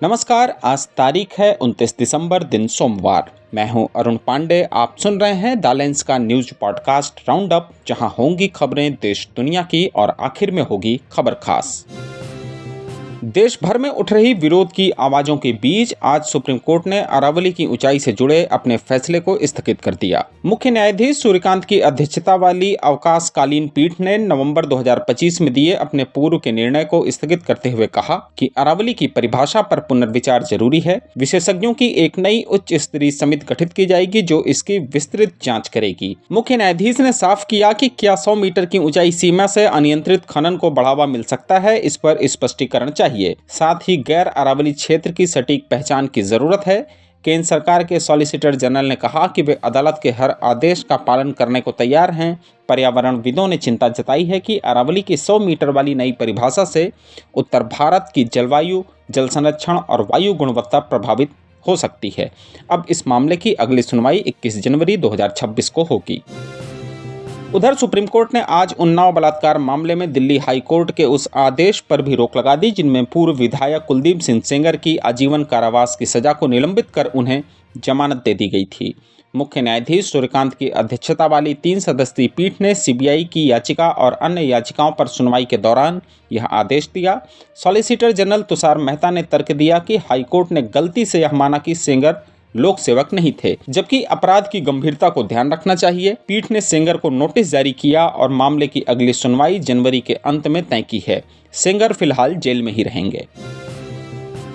नमस्कार। आज तारीख है 29 दिसंबर, दिन सोमवार। मैं हूं अरुण पांडे। आप सुन रहे हैं द लेंस का न्यूज पॉडकास्ट राउंड अप, जहां होंगी खबरें देश दुनिया की और आखिर में होगी खबर खास। देश भर में उठ रही विरोध की आवाजों के बीच आज सुप्रीम कोर्ट ने अरावली की ऊंचाई से जुड़े अपने फैसले को स्थगित कर दिया। मुख्य न्यायाधीश सूर्यकांत की अध्यक्षता वाली अवकाशकालीन पीठ ने नवंबर 2025 में दिए अपने पूर्व के निर्णय को स्थगित करते हुए कहा कि अरावली की परिभाषा पर पुनर्विचार जरूरी है। विशेषज्ञों की एक नई उच्च स्तरीय समिति गठित की जाएगी जो इसकी विस्तृत जाँच करेगी। मुख्य न्यायाधीश ने साफ किया कि क्या 100 मीटर की ऊंचाई सीमा से अनियंत्रित खनन को बढ़ावा मिल सकता है, इस पर स्पष्टीकरण चाहिए। साथ ही गैर अरावली क्षेत्र की सटीक पहचान की जरूरत है। केंद्र सरकार के सॉलिसिटर जनरल ने कहा कि वे अदालत के हर आदेश का पालन करने को तैयार हैं। पर्यावरणविदों ने चिंता जताई है कि अरावली की 100 मीटर वाली नई परिभाषा से उत्तर भारत की जलवायु, जल संरक्षण और वायु गुणवत्ता प्रभावित हो सकती है। अब इस मामले की अगली सुनवाई 21 जनवरी 2026 को होगी। उधर सुप्रीम कोर्ट ने आज उन्नाव बलात्कार मामले में दिल्ली हाई कोर्ट के उस आदेश पर भी रोक लगा दी जिनमें पूर्व विधायक कुलदीप सिंह सेंगर की आजीवन कारावास की सजा को निलंबित कर उन्हें जमानत दे दी गई थी। मुख्य न्यायाधीश सूर्यकांत की अध्यक्षता वाली 3 सदस्यीय पीठ ने सीबीआई की याचिका और अन्य याचिकाओं पर सुनवाई के दौरान यह आदेश दिया। सॉलिसिटर जनरल तुषार मेहता ने तर्क दिया कि हाईकोर्ट ने गलती से यह माना कि सेंगर लोक सेवक नहीं थे, जबकि अपराध की गंभीरता को ध्यान रखना चाहिए। पीठ ने सेंगर को नोटिस जारी किया और मामले की अगली सुनवाई जनवरी के अंत में तय की है। सेंगर फिलहाल जेल में ही रहेंगे।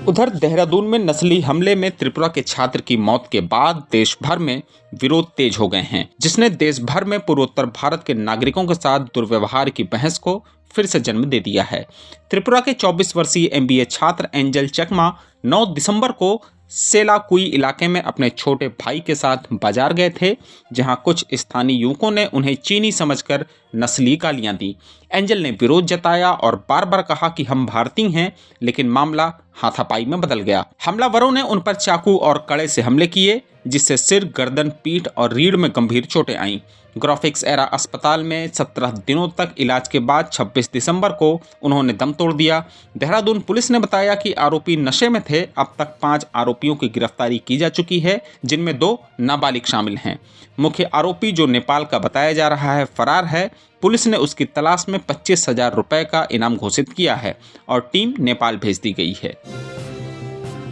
उधर देहरादून में नस्ली हमले में त्रिपुरा के छात्र की मौत के बाद देश भर में विरोध तेज हो गए हैं, जिसने देश भर में पूर्वोत्तर भारत के नागरिकों के साथ दुर्व्यवहार की बहस को फिर से जन्म दे दिया है। त्रिपुरा के 24 वर्षीय एमबीए छात्र एंजल चकमा 9 दिसंबर को सेलाकुई इलाके में अपने छोटे भाई के साथ बाजार गए थे, जहां कुछ स्थानीय युवकों ने उन्हें चीनी समझकर नस्ली गालियां दी। एंजल ने विरोध जताया और बार बार कहा कि हम भारतीय हैं, लेकिन मामला हाथापाई में बदल गया। हमलावरों ने उन पर चाकू और कड़े से हमले किए, जिससे सिर, गर्दन, पीठ और रीढ़ में गंभीर चोटें आईं। ग्राफिक्स एरा अस्पताल में 17 दिनों तक इलाज के बाद 26 दिसंबर को उन्होंने दम तोड़ दिया। देहरादून पुलिस ने बताया कि आरोपी नशे में थे। अब तक 5 आरोपियों की गिरफ्तारी की जा चुकी है, जिनमें 2 नाबालिग शामिल हैं। मुख्य आरोपी, जो नेपाल का बताया जा रहा है, फरार है। पुलिस ने उसकी तलाश में 25,000 रुपए का इनाम घोषित किया है और टीम नेपाल भेज दी गई है।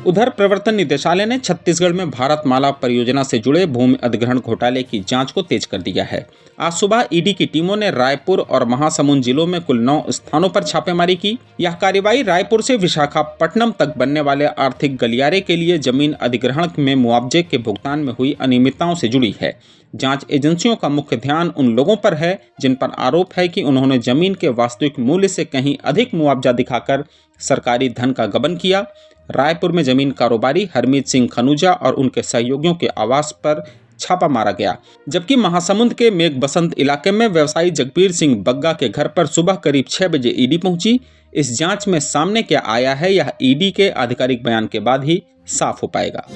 उधर प्रवर्तन निदेशालय ने छत्तीसगढ़ में भारतमाला परियोजना से जुड़े भूमि अधिग्रहण घोटाले की जांच को तेज कर दिया है। आज सुबह ईडी की टीमों ने रायपुर और महासमुंद जिलों में कुल 9 स्थानों पर छापेमारी की। यह कार्रवाई रायपुर से विशाखापट्टनम तक बनने वाले आर्थिक गलियारे के लिए जमीन अधिग्रहण में मुआवजे के भुगतान में हुई अनियमितताओं से जुड़ी है। जांच एजेंसियों का मुख्य ध्यान उन लोगों पर है जिन पर आरोप है कि उन्होंने जमीन के वास्तविक मूल्य से कहीं अधिक मुआवजा दिखाकर सरकारी धन का गबन किया। रायपुर में जमीन कारोबारी हरमीत सिंह खनूजा और उनके सहयोगियों के आवास पर छापा मारा गया, जबकि महासमुंद के मेघ बसंत इलाके में व्यवसायी जगबीर सिंह बग्गा के घर पर सुबह करीब 6 बजे ईडी पहुंची। इस जांच में सामने क्या आया है, यह ईडी के आधिकारिक बयान के बाद ही साफ हो पाएगा।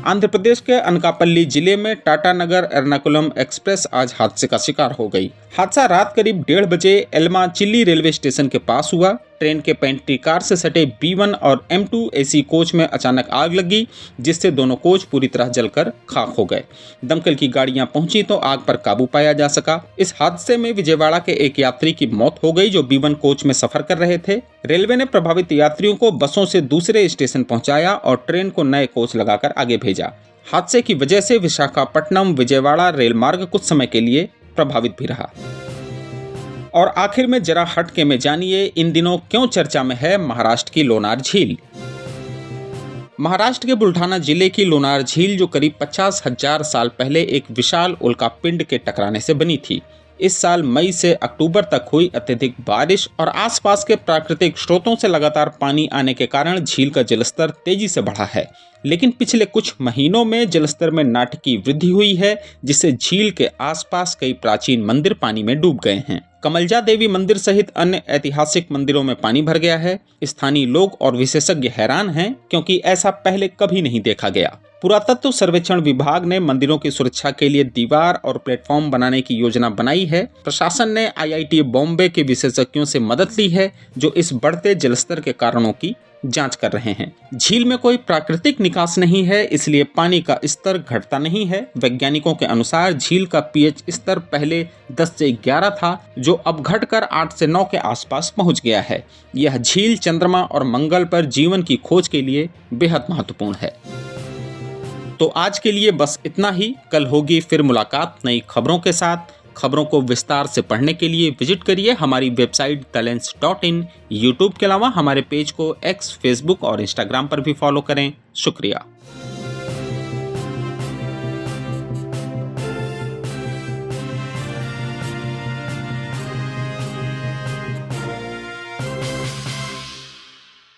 आंध्र प्रदेश के अनकापल्ली जिले में टाटा नगर एर्नाकुलम एक्सप्रेस आज हादसे का शिकार हो गई। हादसा रात करीब 1:30 बजे एलमाचिल्ली रेलवे स्टेशन के पास हुआ। ट्रेन के पेंट्री कार से सटे B1 और M2 AC कोच में अचानक आग लगी, जिससे दोनों कोच पूरी तरह जलकर खाक हो गए। दमकल की गाड़ियां पहुंची तो आग पर काबू पाया जा सका। इस हादसे में विजयवाड़ा के एक यात्री की मौत हो गई, जो B1 कोच में सफर कर रहे थे। रेलवे ने प्रभावित यात्रियों को बसों से दूसरे स्टेशन पहुंचाया और ट्रेन को नए कोच लगाकर आगे भेजा। हादसे की वजह से विशाखापट्टनम विजयवाड़ा रेल मार्ग कुछ समय के लिए प्रभावित भी रहा। और आखिर में जरा हटके में जानिए, इन दिनों क्यों चर्चा में है महाराष्ट्र की लोनार झील। महाराष्ट्र के बुल्ढाना जिले की लोनार झील, जो करीब 50,000 साल पहले एक विशाल उल्कापिंड के टकराने से बनी थी, इस साल मई से अक्टूबर तक हुई अत्यधिक बारिश और आसपास के प्राकृतिक स्रोतों से लगातार पानी आने के कारण झील का जलस्तर तेजी से बढ़ा है। लेकिन पिछले कुछ महीनों में जलस्तर में नाटकीय वृद्धि हुई है, जिससे झील के आसपास कई प्राचीन मंदिर पानी में डूब गए हैं। कमलजा देवी मंदिर सहित अन्य ऐतिहासिक मंदिरों में पानी भर गया है। स्थानीय लोग और विशेषज्ञ हैरान हैं, क्योंकि ऐसा पहले कभी नहीं देखा गया। पुरातत्व सर्वेक्षण विभाग ने मंदिरों की सुरक्षा के लिए दीवार और प्लेटफॉर्म बनाने की योजना बनाई है। प्रशासन ने IIT बॉम्बे के विशेषज्ञों से मदद ली है, जो इस बढ़ते जलस्तर के कारणों की जांच कर रहे हैं। झील में कोई प्राकृतिक निकास नहीं है, इसलिए पानी का स्तर घटता नहीं है। वैज्ञानिकों के अनुसार झील का पीएच स्तर पहले 10 से 11 था, जो अब घटकर 8 से 9 के आसपास पहुंच गया है। यह झील चंद्रमा और मंगल पर जीवन की खोज के लिए बेहद महत्वपूर्ण है। तो आज के लिए बस इतना ही। कल होगी फिर मुलाकात नई खबरों के साथ। खबरों को विस्तार से पढ़ने के लिए विजिट करिए हमारी वेबसाइट theLens.in। यूट्यूब के अलावा हमारे पेज को एक्स, फेसबुक और इंस्टाग्राम पर भी फॉलो करें। शुक्रिया।